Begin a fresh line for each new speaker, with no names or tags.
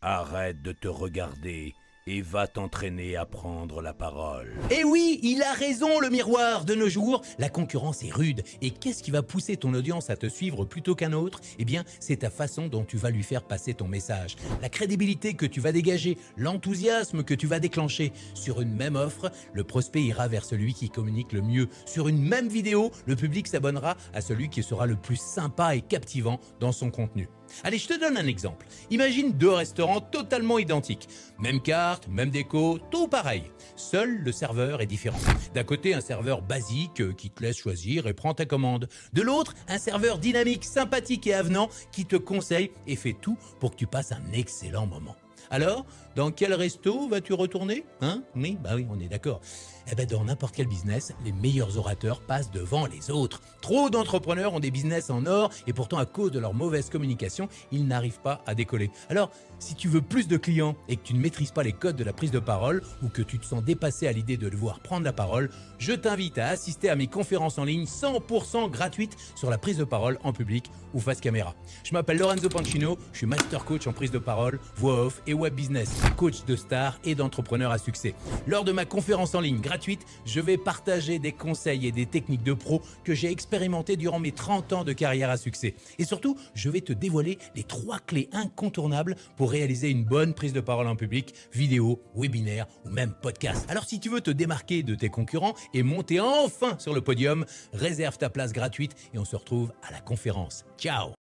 Arrête de te regarder et va t'entraîner à prendre la parole.
Eh oui, il a raison le miroir. De nos jours, la concurrence est rude. Et qu'est-ce qui va pousser ton audience à te suivre plutôt qu'un autre? Eh bien, c'est ta façon dont tu vas lui faire passer ton message. La crédibilité que tu vas dégager, l'enthousiasme que tu vas déclencher. Sur une même offre, le prospect ira vers celui qui communique le mieux. Sur une même vidéo, le public s'abonnera à celui qui sera le plus sympa et captivant dans son contenu. Allez, je te donne un exemple. Imagine deux restaurants totalement identiques. Même carte, même déco, tout pareil. Seul le serveur est différent. D'un côté, un serveur basique qui te laisse choisir et prend ta commande. De l'autre, un serveur dynamique, sympathique et avenant qui te conseille et fait tout pour que tu passes un excellent moment. Alors, dans quel resto vas-tu retourner? Oui, on est d'accord. Eh ben, dans n'importe quel business, les meilleurs orateurs passent devant les autres. Trop d'entrepreneurs ont des business en or et pourtant à cause de leur mauvaise communication, ils n'arrivent pas à décoller. Alors, si tu veux plus de clients et que tu ne maîtrises pas les codes de la prise de parole ou que tu te sens dépassé à l'idée de devoir prendre la parole, je t'invite à assister à mes conférences en ligne 100% gratuites sur la prise de parole en public ou face caméra. Je m'appelle Lorenzo Pancino, je suis master coach en prise de parole, voix off et web business, coach de stars et d'entrepreneurs à succès. Lors de ma conférence en ligne gratuite, je vais partager des conseils et des techniques de pro que j'ai expérimentées durant mes 30 ans de carrière à succès. Et surtout, je vais te dévoiler les 3 clés incontournables pour réaliser une bonne prise de parole en public, vidéo, webinaire ou même podcast. Alors si tu veux te démarquer de tes concurrents et monter enfin sur le podium, réserve ta place gratuite et on se retrouve à la conférence. Ciao!